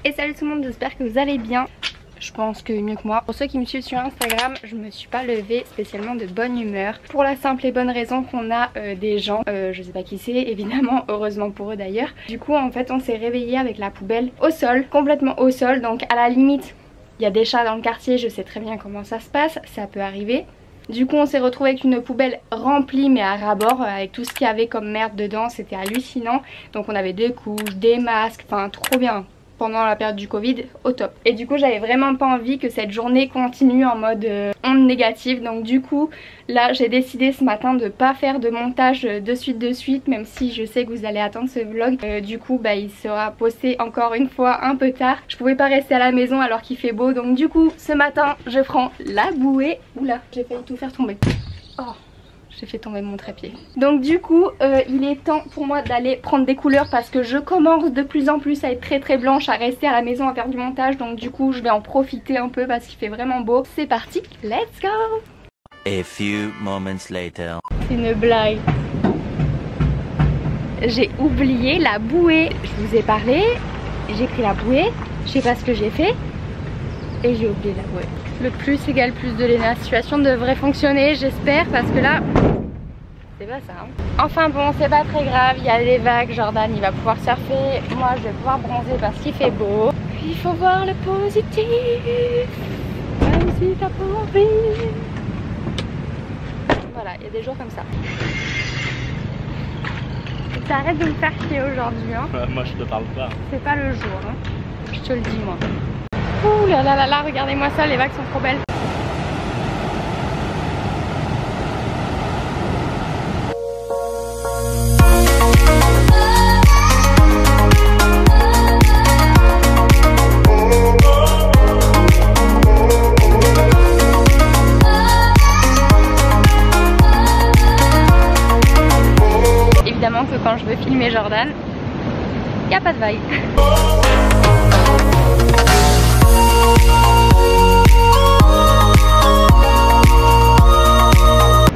Et salut tout le monde, j'espère que vous allez bien. Je pense que mieux que moi. Pour ceux qui me suivent sur Instagram, je me suis pas levée spécialement de bonne humeur. Pour la simple et bonne raison qu'on a des gens, je sais pas qui c'est évidemment, heureusement pour eux d'ailleurs. Du coup en fait on s'est réveillé avec la poubelle au sol, complètement au sol. Donc à la limite, il y a des chats dans le quartier, je sais très bien comment ça se passe, ça peut arriver. Du coup on s'est retrouvé avec une poubelle remplie mais à ras-bord, avec tout ce qu'il y avait comme merde dedans, c'était hallucinant. Donc on avait des couches, des masques, enfin trop bien. Pendant la période du Covid, au top. Et du coup j'avais vraiment pas envie que cette journée continue en mode onde négative. Donc du coup là j'ai décidé ce matin de pas faire de montage de suite, même si je sais que vous allez attendre ce vlog. Du coup bah il sera posté encore une fois un peu tard. Je pouvais pas rester à la maison alors qu'il fait beau. Donc du coup ce matin je prends la bouée. Oula, j'ai failli tout faire tomber. Oh, j'ai fait tomber mon trépied. Donc du coup il est temps pour moi d'aller prendre des couleurs parce que je commence de plus en plus à être très blanche, à rester à la maison à faire du montage. Donc du coup je vais en profiter un peu parce qu'il fait vraiment beau. C'est parti, let's go. A few moments later. C'est une blague. J'ai oublié la bouée. Je vous ai parlé, j'ai pris la bouée, je sais pas ce que j'ai fait et j'ai oublié la bouée. Le plus égale plus de Léna. La situation devrait fonctionner, j'espère, parce que là, c'est pas ça. Hein. Enfin bon, c'est pas très grave, il y a des vagues, Jordan il va pouvoir surfer, moi je vais pouvoir bronzer parce qu'il fait beau. Il faut voir le positif, même si t'as pas envie. Voilà, il y a des jours comme ça. T'arrêtes de me faire chier aujourd'hui. Hein. Moi je te parle pas. C'est pas le jour, hein. Je te le dis moi. Ouh là là là là, regardez-moi ça, les vagues sont trop belles. Évidemment que quand je veux filmer Jordan, il n'y a pas de vagues.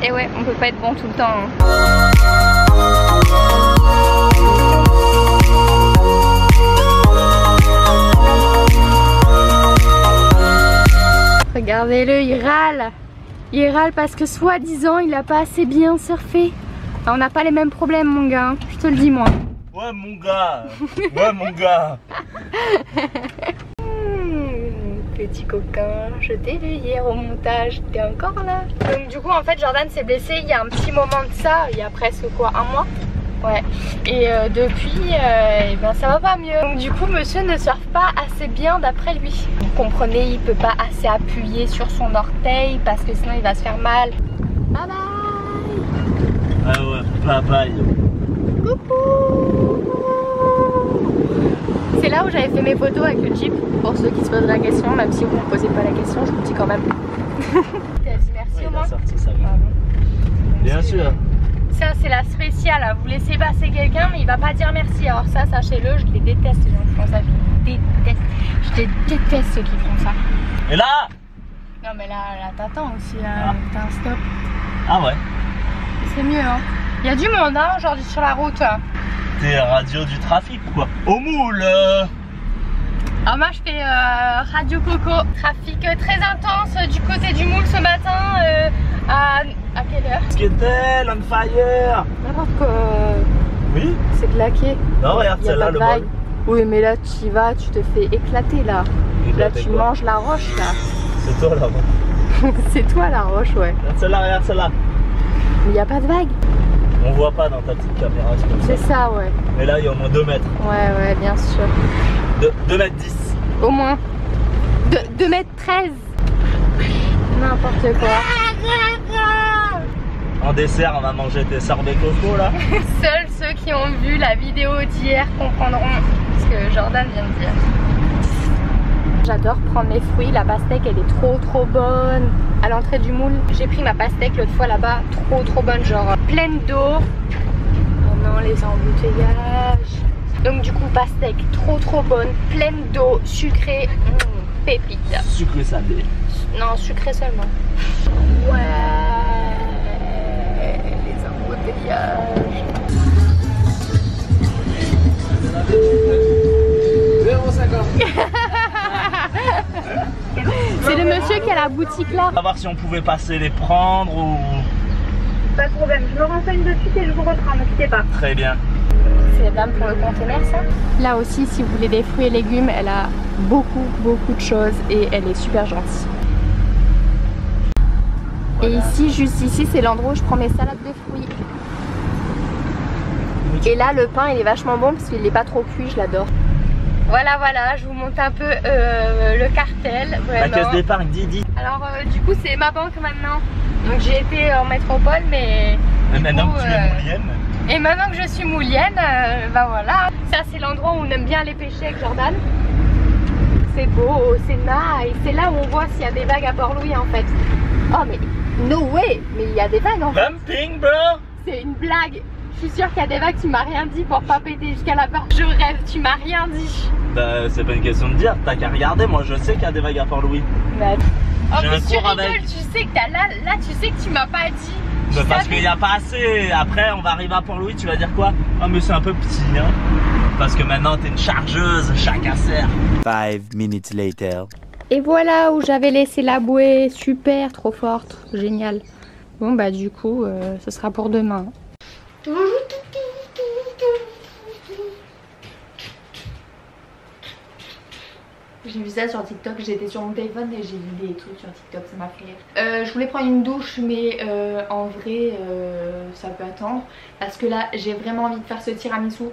Et ouais, on peut pas être bon tout le temps. Hein. Regardez-le, il râle. Il râle parce que soi-disant il a pas assez bien surfé. On n'a pas les mêmes problèmes mon gars, hein. Je te le dis moi. Ouais mon gars. Ouais mon gars. Petit coquin, je t'ai vu hier au montage, t'es encore là. Donc du coup en fait Jordan s'est blessé il y a un petit moment de ça, il y a presque quoi, un mois. Ouais. Et depuis, et ben ça va pas mieux. Donc du coup monsieur ne surfe pas assez bien d'après lui. Vous comprenez, il peut pas assez appuyer sur son orteil parce que sinon il va se faire mal. Bye bye. Ah ouais, bye bye. Coucou. C'est là où j'avais fait mes photos avec le Jeep. Pour ceux qui se posent la question, même si vous ne me posez pas la question, je vous le dis quand même. T'as dit merci au moins. Sorti, ça va. Bien sûr. Ça c'est la spéciale, vous laissez passer quelqu'un mais il va pas dire merci. Alors ça, sachez-le, je les déteste les gens qui font ça. Je les déteste. Je les déteste ceux qui font ça. Et là? Non mais là t'attends aussi, t'as un stop. Ah ouais. C'est mieux hein. Il y a du monde hein, aujourd'hui sur la route. T'es radio du trafic quoi. Au moule. Alors moi je fais Radio Coco. Trafic très intense du côté du moule ce matin. À quelle heure? Skatel, on fire. N'importe quoi. Oui. C'est claqué. Non regarde celle-là le vol. Oui mais là tu y vas, tu te fais éclater là. Éclater, là tu quoi. manges la roche là. C'est toi là. C'est toi la roche ouais. Regarde celle-là, regarde celle-là. Mais il n'y a pas de vague. On voit pas dans ta petite caméra, c'est comme ça. C'est ça ouais. Mais là il y a au moins 2 mètres. Ouais bien sûr. 2 mètres 10. Au moins 2 mètres 13. N'importe quoi. En dessert, on va manger des sorbets coco là. Seuls ceux qui ont vu la vidéo d'hier comprendront ce que Jordan vient de dire. J'adore prendre mes fruits, la pastèque elle est trop bonne. À l'entrée du moule, j'ai pris ma pastèque l'autre fois là-bas, trop bonne, genre pleine d'eau. Oh non, les embouteillages. Donc du coup pastèque trop bonne, pleine d'eau, sucrée, pépite. Sucré salé. Non, sucré seulement. Ouais, les embouteillages. C'est le monsieur qui a la boutique là. On va voir si on pouvait passer les prendre ou... Pas de problème, je me renseigne de suite et je vous reprends, ne quittez pas. Très bien. C'est la dame pour le conteneur ça. Là aussi si vous voulez des fruits et légumes, elle a beaucoup de choses et elle est super gentille. Et ici, juste ici, c'est l'endroit où je prends mes salades de fruits. Et là le pain il est vachement bon parce qu'il n'est pas trop cuit, je l'adore. Voilà, je vous montre un peu le cartel. La caisse d'épargne, Didi. Alors du coup c'est ma banque maintenant. Donc j'ai été en métropole mais... Maintenant que tu es moulienne. Et maintenant que je suis moulienne, bah voilà. Ça c'est l'endroit où on aime bien aller pêcher avec Jordan. C'est beau, c'est nice. C'est là où on voit s'il y a des vagues à Port-Louis en fait. Oh mais no way. Mais il y a des vagues en fait. Pumping bro. C'est une blague. Je suis sûre qu'il y a des vagues, tu m'as rien dit pour pas péter jusqu'à là-bas. Je rêve, tu m'as rien dit. Bah c'est pas une question de dire, t'as qu'à regarder, moi je sais qu'il y a des vagues à Port-Louis. Bah... Oh J'ai mais un tu cours rigoles, avec. tu sais que là tu sais que tu m'as pas dit. Bah parce qu'il n'y a pas assez. Après on va arriver à Port-Louis, tu vas dire quoi? Oh mais c'est un peu petit hein. Parce que maintenant t'es une chargeuse, chacun sert. 5 minutes later. Et voilà où j'avais laissé la bouée, super, trop forte, génial. Bon bah du coup ce sera pour demain. J'ai vu ça sur TikTok, j'étais sur mon téléphone et j'ai vu des trucs sur TikTok, ça m'a fait rire. Je voulais prendre une douche mais en vrai ça peut attendre. Parce que là j'ai vraiment envie de faire ce tiramisu.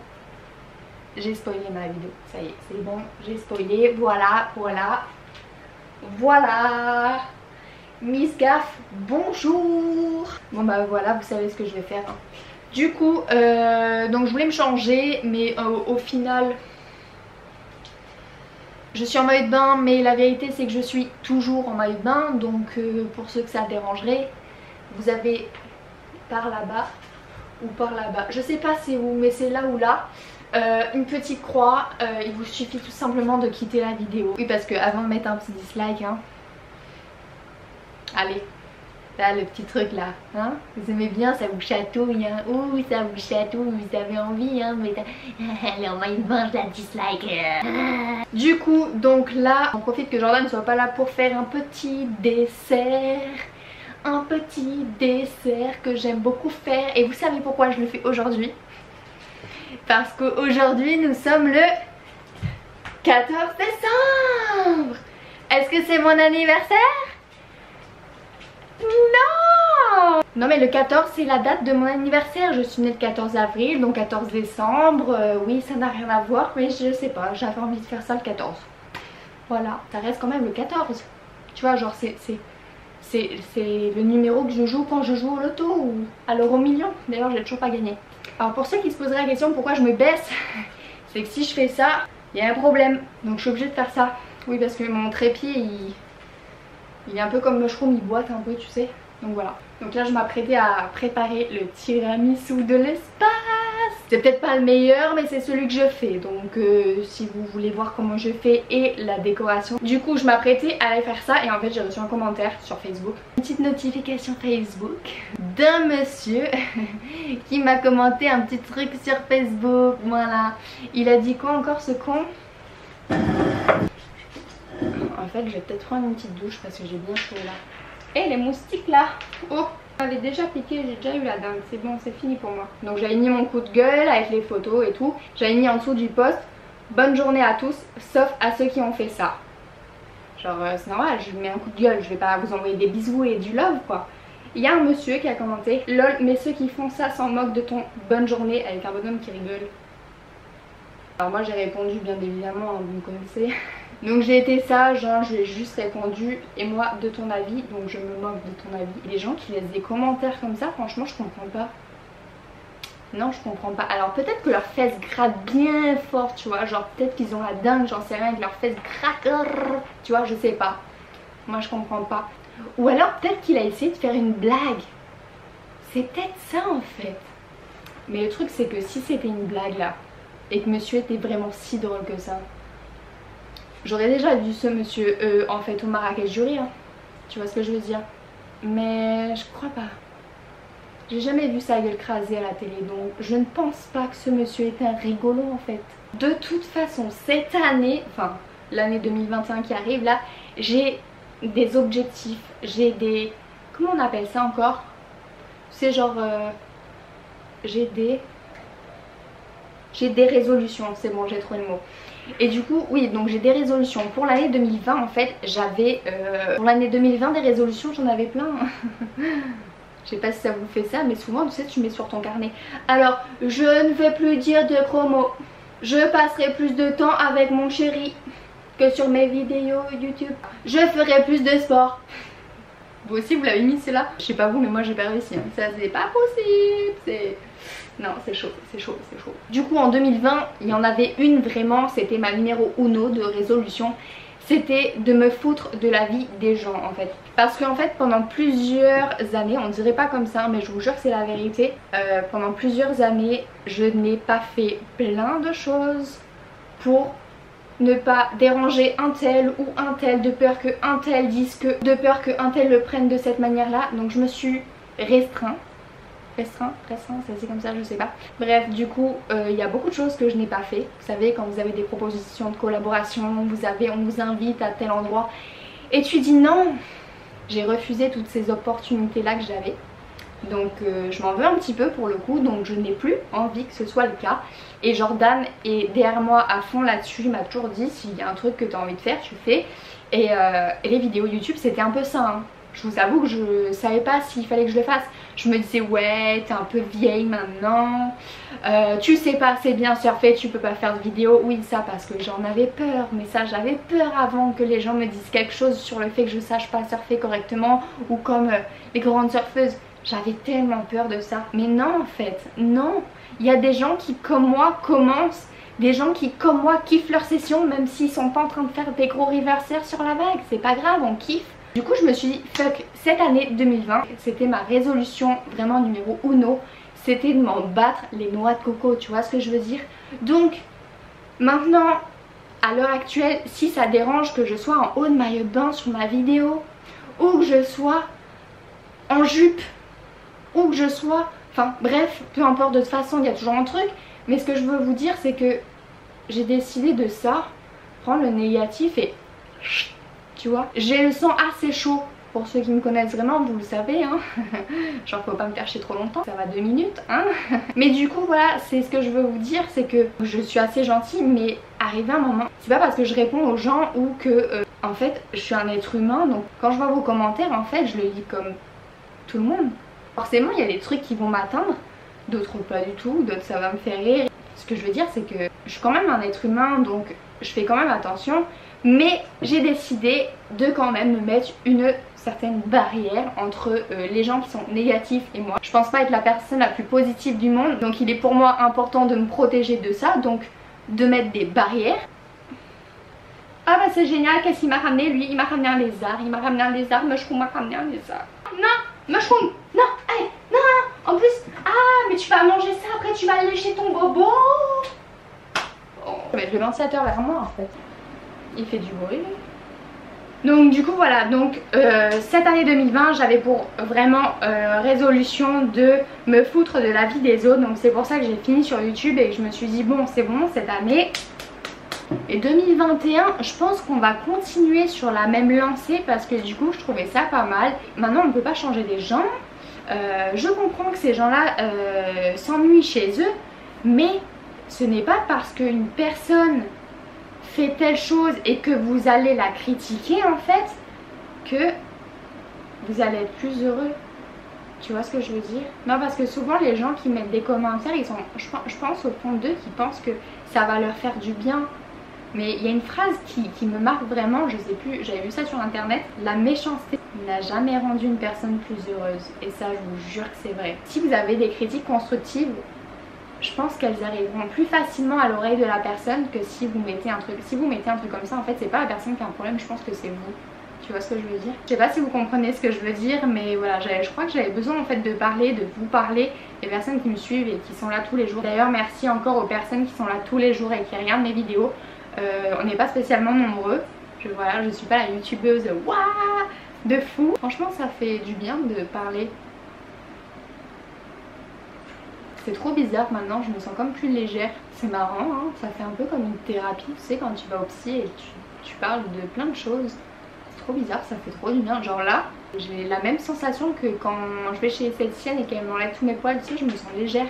J'ai spoilé ma vidéo, ça y est, c'est bon, j'ai spoilé, voilà. Miss Gaff, bonjour. Bon bah voilà, vous savez ce que je vais faire hein. Du coup, donc je voulais me changer mais au final... Je suis en maillot de bain mais la vérité c'est que je suis toujours en maillot de bain. Donc pour ceux que ça dérangerait, vous avez par là-bas ou par là-bas, je sais pas c'est où mais c'est là ou là, une petite croix. Il vous suffit tout simplement de quitter la vidéo. Oui parce que avant de mettre un petit dislike hein. Allez, là le petit truc là hein, vous aimez bien, ça vous chatouille hein. Ouh ça vous chatouille, vous avez envie hein. Mais elle est en maillot de bain, je la dislike. Du coup donc là on profite que Jordan ne soit pas là pour faire un petit dessert. Un petit dessert que j'aime beaucoup faire. Et vous savez pourquoi je le fais aujourd'hui? Parce qu'aujourd'hui nous sommes le 14 décembre. Est-ce que c'est mon anniversaire? Non mais le 14 c'est la date de mon anniversaire. Je suis née le 14 avril donc 14 décembre. Oui ça n'a rien à voir mais je sais pas, j'avais envie de faire ça le 14. Voilà, ça reste quand même le 14. Tu vois genre c'est le numéro que je joue quand je joue au loto ou à l'euro million. D'ailleurs j'ai toujours pas gagné. Alors pour ceux qui se poseraient la question pourquoi je me baisse, c'est que si je fais ça il y a un problème. Donc je suis obligée de faire ça. Oui parce que mon trépied il est un peu comme mushroom, il boite un peu tu sais. Donc voilà. Donc là je m'apprêtais à préparer le tiramisu de l'espace. C'est peut-être pas le meilleur mais c'est celui que je fais. Donc si vous voulez voir comment je fais et la décoration. Du coup je m'apprêtais à aller faire ça et en fait j'ai reçu un commentaire sur Facebook. Une petite notification Facebook d'un monsieur qui m'a commenté un petit truc sur Facebook. Voilà. Il a dit quoi encore ce con? En fait je vais peut-être prendre une petite douche parce que j'ai bien chaud là. Et les moustiques là. Oh, j'avais déjà piqué, j'ai déjà eu la dingue. C'est bon, c'est fini pour moi. Donc j'avais mis mon coup de gueule avec les photos et tout. J'avais mis en dessous du post bonne journée à tous sauf à ceux qui ont fait ça. Genre c'est normal, je mets un coup de gueule, je vais pas vous envoyer des bisous et du love quoi. Il y a un monsieur qui a commenté lol mais ceux qui font ça s'en moquent de ton bonne journée avec un bonhomme qui rigole. Alors moi j'ai répondu bien évidemment, vous me connaissez. Donc j'ai été sage, hein, j'ai juste répondu et moi de ton avis, donc je me moque de ton avis. Et les gens qui laissent des commentaires comme ça, franchement je comprends pas. Non je comprends pas. Alors peut-être que leurs fesses grattent bien fort tu vois, genre peut-être qu'ils ont la dingue, j'en sais rien, que leurs fesses grattent, tu vois je sais pas. Moi je comprends pas. Ou alors peut-être qu'il a essayé de faire une blague. C'est peut-être ça en fait. Mais le truc c'est que si c'était une blague là, et que monsieur était vraiment si drôle que ça, j'aurais déjà vu ce monsieur en fait au Marrakech du Rire. Tu vois ce que je veux dire? Mais je crois pas. J'ai jamais vu sa gueule crasée à la télé, donc je ne pense pas que ce monsieur était un rigolo en fait. De toute façon, cette année, enfin l'année 2021 qui arrive là, j'ai des objectifs, j'ai des... Comment on appelle ça encore? C'est genre... j'ai des résolutions, c'est bon, j'ai trouvé le mot. Et du coup, oui, donc j'ai des résolutions. Pour l'année 2020, en fait, j'avais... pour l'année 2020, des résolutions, j'en avais plein. Je sais pas si ça vous fait ça, mais souvent, tu sais, tu mets sur ton carnet. Alors, je ne vais plus dire de gros mots. Je passerai plus de temps avec mon chéri que sur mes vidéos YouTube. Je ferai plus de sport. Vous aussi, vous l'avez mis, c'est là? Je sais pas vous, mais moi, j'ai pas réussi. Hein. Ça, c'est pas possible. C'est... Non, c'est chaud, c'est chaud, c'est chaud. Du coup, en 2020, il y en avait une vraiment, c'était ma numéro uno de résolution. C'était de me foutre de la vie des gens en fait. Parce qu'en fait, pendant plusieurs années, on dirait pas comme ça, mais je vous jure que c'est la vérité. Pendant plusieurs années, je n'ai pas fait plein de choses pour ne pas déranger un tel ou un tel, de peur que un tel dise que, de peur que un tel le prenne de cette manière-là. Donc je me suis restreint, ça c'est comme ça, je sais pas. Bref, du coup, il y a beaucoup de choses que je n'ai pas fait. Vous savez, quand vous avez des propositions de collaboration, on vous invite à tel endroit et tu dis non. J'ai refusé toutes ces opportunités là que j'avais. Donc je m'en veux un petit peu pour le coup, donc je n'ai plus envie que ce soit le cas. Et Jordan est derrière moi à fond là-dessus, il m'a toujours dit s'il y a un truc que tu as envie de faire, tu fais. Et les vidéos YouTube c'était un peu ça, hein. Je vous avoue que je savais pas s'il fallait que je le fasse. Je me disais ouais, t'es un peu vieille maintenant, tu sais pas assez bien surfer, tu peux pas faire de vidéos. Oui, ça parce que j'en avais peur, mais ça j'avais peur avant que les gens me disent quelque chose sur le fait que je sache pas surfer correctement, ou comme les grandes surfeuses. J'avais tellement peur de ça. Mais non en fait, non. Il y a des gens qui comme moi commencent, des gens qui comme moi kiffent leur session même s'ils sont pas en train de faire des gros reversers sur la vague. C'est pas grave, on kiffe. Du coup je me suis dit fuck, cette année 2020 c'était ma résolution vraiment numéro uno, c'était de m'en battre les noix de coco, tu vois ce que je veux dire. Donc maintenant à l'heure actuelle, si ça dérange que je sois en haut de maillot de bain sur ma vidéo, ou que je sois en jupe, ou que je sois, enfin bref, peu importe, de toute façon il y a toujours un truc. Mais ce que je veux vous dire c'est que j'ai décidé de ça, prendre le négatif et... Tu vois, j'ai le sang assez chaud. Pour ceux qui me connaissent vraiment, vous le savez, hein. Genre faut pas me cacher trop longtemps, ça va 2 minutes, hein. Mais du coup voilà, c'est ce que je veux vous dire, c'est que je suis assez gentille, mais arrivé un moment, c'est pas parce que je réponds aux gens ou que en fait je suis un être humain. Donc quand je vois vos commentaires, en fait je le lis comme tout le monde. Forcément il y a des trucs qui vont m'atteindre, d'autres pas du tout, d'autres ça va me faire rire. Ce que je veux dire c'est que je suis quand même un être humain, donc je fais quand même attention. Mais j'ai décidé de quand même me mettre une certaine barrière entre les gens qui sont négatifs et moi. Je pense pas être la personne la plus positive du monde, donc il est pour moi important de me protéger de ça, donc de mettre des barrières. Ah bah c'est génial, qu'est-ce qu'il m'a ramené lui? Il m'a ramené un lézard, Mushroom m'a ramené un lézard. Non, Mushroom, non, allez, non, en plus, ah mais tu vas manger ça, après tu vas lécher ton bobo. Oh, je vais mettre le ventilateur vers moi en fait. Il fait du bruit. Donc du coup voilà, donc cette année 2020 j'avais pour vraiment résolution de me foutre de la vie des autres. Donc c'est pour ça que j'ai fini sur YouTube et que je me suis dit bon c'est bon cette année. Et 2021 je pense qu'on va continuer sur la même lancée parce que du coup je trouvais ça pas mal. Maintenant on ne peut pas changer des gens. Je comprends que ces gens là s'ennuient chez eux, mais ce n'est pas parce qu'une personne fait telle chose et que vous allez la critiquer en fait que vous allez être plus heureux. Tu vois ce que je veux dire? Non, parce que souvent les gens qui mettent des commentaires, ils sont, je pense au fond d'eux qui pensent que ça va leur faire du bien. Mais il y a une phrase qui me marque vraiment, je sais plus, j'avais vu ça sur internet: la méchanceté n'a jamais rendu une personne plus heureuse. Et ça je vous jure que c'est vrai. Si vous avez des critiques constructives, je pense qu'elles arriveront plus facilement à l'oreille de la personne que si vous mettez un truc. Si vous mettez un truc comme ça, en fait c'est pas la personne qui a un problème, je pense que c'est vous. Tu vois ce que je veux dire? Je sais pas si vous comprenez ce que je veux dire, mais voilà, je crois que j'avais besoin en fait de parler, de vous parler, des personnes qui me suivent et qui sont là tous les jours. D'ailleurs merci encore aux personnes qui sont là tous les jours et qui regardent mes vidéos. On n'est pas spécialement nombreux. Voilà, je suis pas la youtubeuse waouh de fou. Franchement ça fait du bien de parler C'est trop bizarre maintenant, je me sens comme plus légère. C'est marrant, hein, ça fait un peu comme une thérapie, tu sais, quand tu vas au psy et tu parles de plein de choses. C'est trop bizarre, ça fait trop du bien. Genre là, j'ai la même sensation que quand je vais chez l'esthéticienne et qu'elle m'enlève tous mes poils, tu sais, je me sens légère.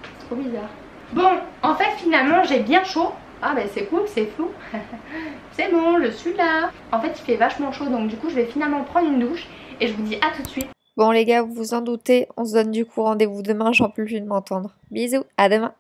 C'est trop bizarre. Bon, en fait finalement j'ai bien chaud. Ah bah c'est cool, c'est flou. C'est bon, je suis là. En fait il fait vachement chaud, donc du coup je vais finalement prendre une douche et je vous dis à tout de suite. Bon les gars, vous vous en doutez, on se donne du coup rendez-vous demain, j'en peux plus de m'entendre. Bisous, à demain.